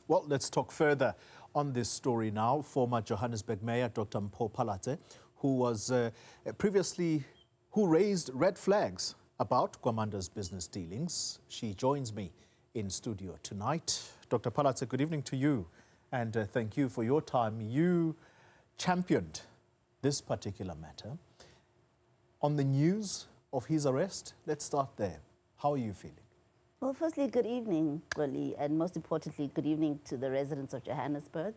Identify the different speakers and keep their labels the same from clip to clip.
Speaker 1: Well, let's talk further on this story now. Former Johannesburg Mayor Dr. Mpho Phalatse, who raised red flags about Gwamanda's business dealings. She joins me in studio tonight. Dr. Phalatse, good evening to you, and thank you for your time. You championed this particular matter. On the news of his arrest, let's start there. How are you feeling?
Speaker 2: Well, firstly, good evening, Goli, and most importantly, good evening to the residents of Johannesburg.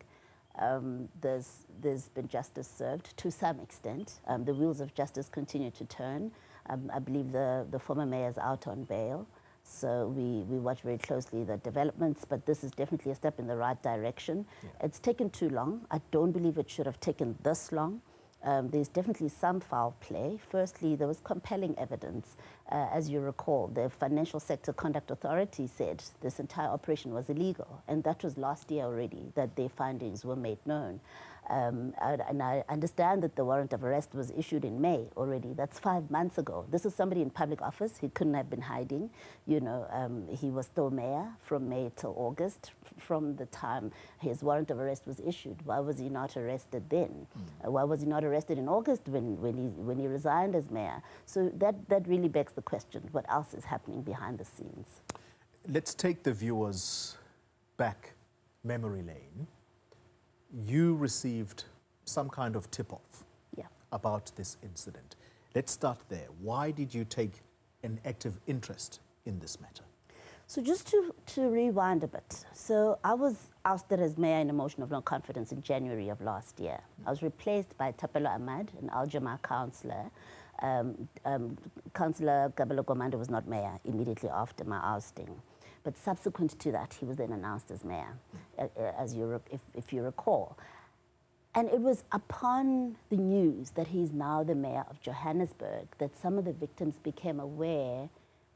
Speaker 2: There's been justice served to some extent. The wheels of justice continue to turn. I believe the former mayor is out on bail, so we watch very closely the developments, but this is definitely a step in the right direction. Yeah. It's taken too long. I don't believe it should have taken this long. There's definitely some foul play. Firstly, there was compelling evidence. As you recall, the Financial Sector Conduct Authority said this entire operation was illegal, and that was last year already that their findings were made known. And I understand that the warrant of arrest was issued in May already. That's 5 months ago. This is somebody in public office. He couldn't have been hiding. You know, he was still mayor from May till August, from the time his warrant of arrest was issued. Why was he not arrested then? Why was he not arrested in August when he resigned as mayor? So that really begs the question, what else is happening behind the scenes?
Speaker 1: Let's take the viewers back memory lane. You received some kind of tip-off about this incident. Let's start there. Why did you take an active interest in this matter?
Speaker 2: So just to rewind a bit. So I was ousted as mayor in a motion of no confidence in January of last year. I was replaced by Kabelo Gwamanda, an Al-Jama councillor. Councillor Kabelo Gwamanda was not mayor immediately after my ousting. But subsequent to that, he was then announced as mayor, if you recall. And it was upon the news that he's now the mayor of Johannesburg that some of the victims became aware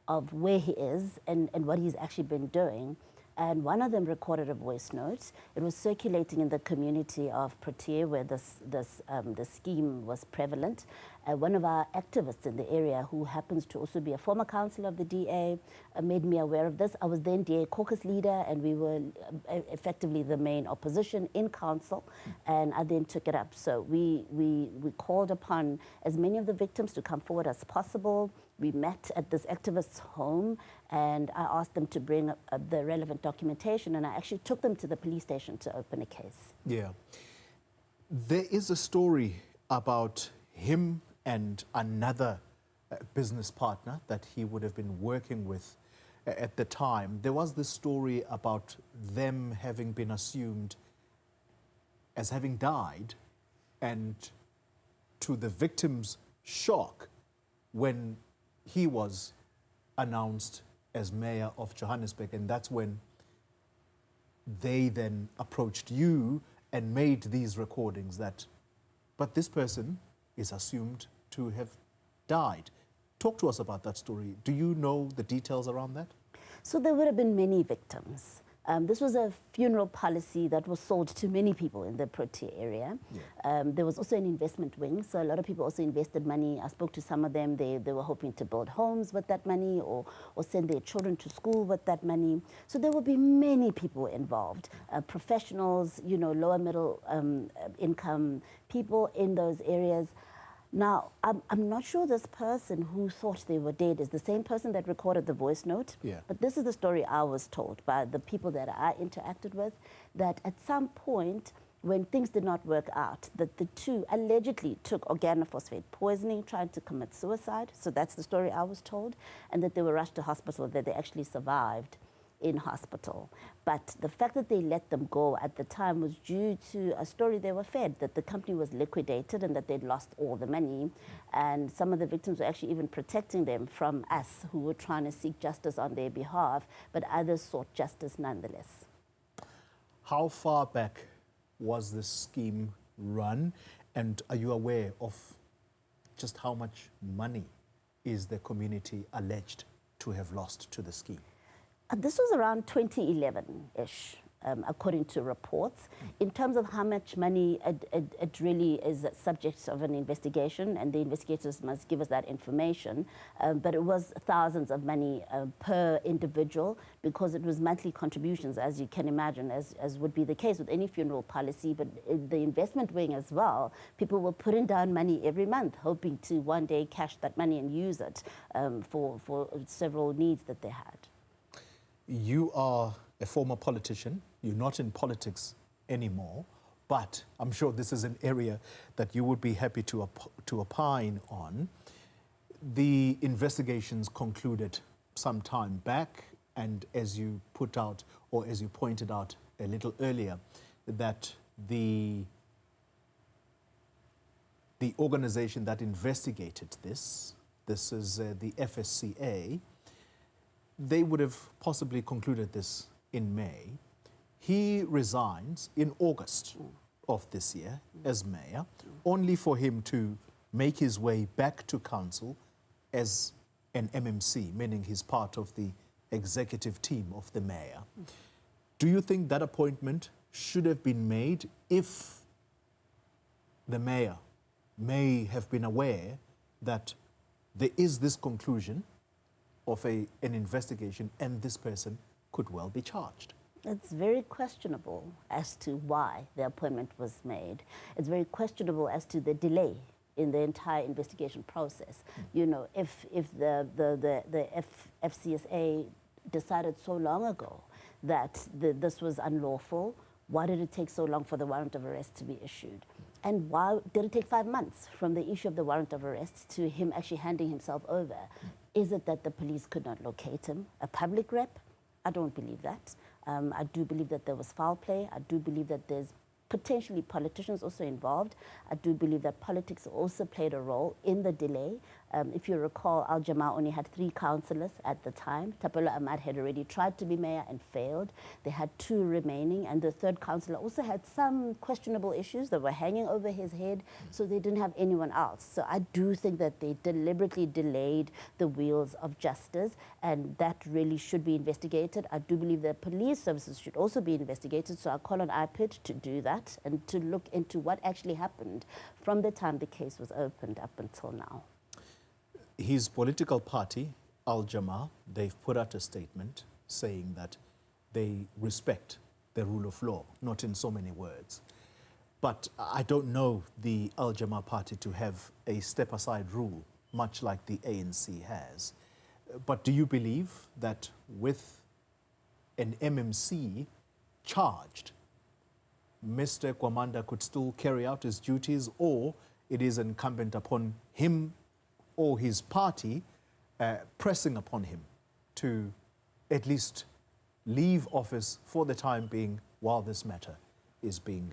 Speaker 2: of where he is and what he's actually been doing. And one of them recorded a voice note. It was circulating in the community of Protea, where the scheme was prevalent. One of our activists in the area, who happens to also be a former councillor of the DA, made me aware of this. I was then DA caucus leader, and we were effectively the main opposition in council, and I then took it up. So we called upon as many of the victims to come forward as possible. We met at this activist's home, and I asked them to bring the relevant documentation, and I actually took them to the police station to open a case. Yeah.
Speaker 1: There is a story about him and another business partner that he would have been working with at the time. There was this story about them having been assumed as having died, and to the victim's shock, when he was announced as mayor of Johannesburg, and that's when they then approached you and made these recordings but this person is assumed to have died. Talk to us about that story. Do you know the details around that?
Speaker 2: So there would have been many victims. This was a funeral policy that was sold to many people in the Protea area. Yeah. There was also an investment wing, so a lot of people also invested money. I spoke to some of them. They were hoping to build homes with that money, or send their children to school with that money. So there will be many people involved, professionals, you know, lower middle income people in those areas. Now, I'm not sure this person who thought they were dead is the same person that recorded the voice note. Yeah. But this is the story I was told by the people that I interacted with, that at some point, when things did not work out, that the two allegedly took organophosphate poisoning, tried to commit suicide. So that's the story I was told. And that they were rushed to hospital, that they actually survived in hospital. But the fact that they let them go at the time was due to a story they were fed, that the company was liquidated and that they'd lost all the money. And some of the victims were actually even protecting them from us, who were trying to seek justice on their behalf, but others sought justice nonetheless.
Speaker 1: How far back was this scheme run? And are you aware of just how much money is the community alleged to have lost to the scheme?
Speaker 2: This was around 2011-ish. according to reports. In terms of how much money, it really is subject of an investigation, and the investigators must give us that information. But it was thousands of money per individual, because it was monthly contributions, as you can imagine, as would be the case with any funeral policy. But the investment wing as well, people were putting down money every month, hoping to one day cash that money and use it for several needs that they had.
Speaker 1: You are a former politician. You're not in politics anymore, but I'm sure this is an area that you would be happy to opine on. The investigations concluded some time back, and as you put out, or as you pointed out a little earlier, that the organization that investigated this is the FSCA, they would have possibly concluded this in May. He resigns in August of this year as mayor, only for him to make his way back to council as an MMC, meaning he's part of the executive team of the mayor. Do you think that appointment should have been made if the mayor may have been aware that there is this conclusion of an investigation and this person could well be charged?
Speaker 2: It's very questionable as to why the appointment was made. It's very questionable as to the delay in the entire investigation process. You know, if the FCSA decided so long ago that this was unlawful, why did it take so long for the warrant of arrest to be issued? And why did it take 5 months from the issue of the warrant of arrest to him actually handing himself over? Is it that the police could not locate him? A public rep? I don't believe that. I do believe that there was foul play. I do believe that there's potentially politicians also involved. I do believe that politics also played a role in the delay. If you recall, Al Jamaa only had 3 councillors at the time. Kabelo Gwamanda had already tried to be mayor and failed. They had 2 remaining, and the 3rd councillor also had some questionable issues that were hanging over his head, so they didn't have anyone else. So I do think that they deliberately delayed the wheels of justice, and that really should be investigated. I do believe that police services should also be investigated, so I call on IPID to do that and to look into what actually happened from the time the case was opened up until now.
Speaker 1: His political party, Al Jamaa, they've put out a statement saying that they respect the rule of law, not in so many words. But I don't know the Al Jamaa party to have a step-aside rule, much like the ANC has. But do you believe that with an MMC charged, Mr. Gwamanda could still carry out his duties, or it is incumbent upon him or his party pressing upon him to at least leave office for the time being while this matter is being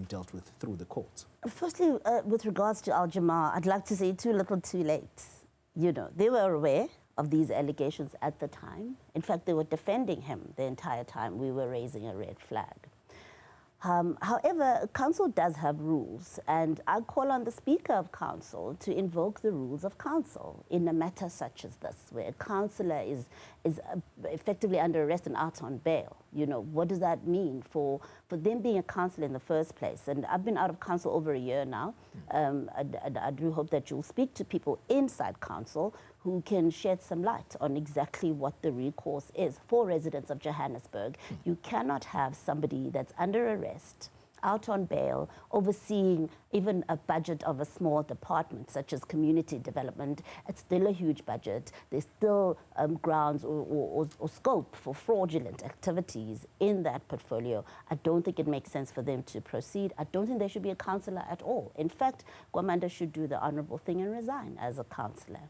Speaker 1: dealt with through the courts?
Speaker 2: Firstly, with regards to Al Jamaa, I'd like to say too little too late. You know, they were aware of these allegations at the time. In fact, they were defending him the entire time we were raising a red flag. However, council does have rules, and I call on the Speaker of Council to invoke the rules of council in a matter such as this, where a councillor is effectively under arrest and out on bail. You know, what does that mean for them being a councillor in the first place? And I've been out of council over a year now. I do hope that you'll speak to people inside council who can shed some light on exactly what the recourse is for residents of Johannesburg. You cannot have somebody that's under arrest, out on bail, overseeing even a budget of a small department such as community development. It's still a huge budget. There's still grounds or scope for fraudulent activities in that portfolio. I don't think it makes sense for them to proceed. I don't think they should be a councillor at all. In fact, Gwamanda should do the honourable thing and resign as a councillor.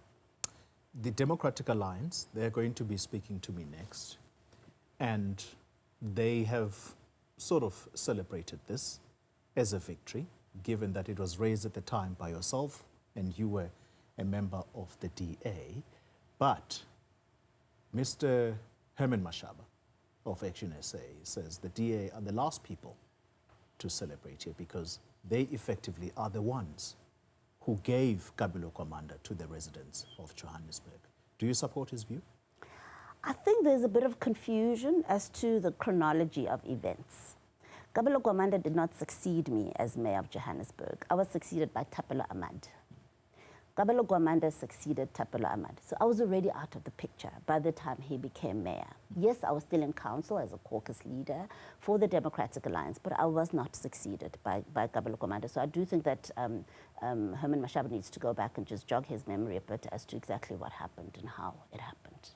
Speaker 1: The Democratic Alliance, they're going to be speaking to me next, and they have sort of celebrated this as a victory, given that it was raised at the time by yourself and you were a member of the DA. But Mr. Herman Mashaba of Action SA says the DA are the last people to celebrate here because they effectively are the ones who gave Kabelo Gwamanda to the residents of Johannesburg. Do you support his view?
Speaker 2: I think there's a bit of confusion as to the chronology of events. Kabelo Gwamanda did not succeed me as mayor of Johannesburg. I was succeeded by Thapelo Ahmad. Kabelo Gwamanda succeeded Thapelo Ahmad. So I was already out of the picture by the time he became mayor. Yes, I was still in council as a caucus leader for the Democratic Alliance, but I was not succeeded by Kabelo Gwamanda. So I do think that Herman Mashaba needs to go back and just jog his memory a bit as to exactly what happened and how it happened.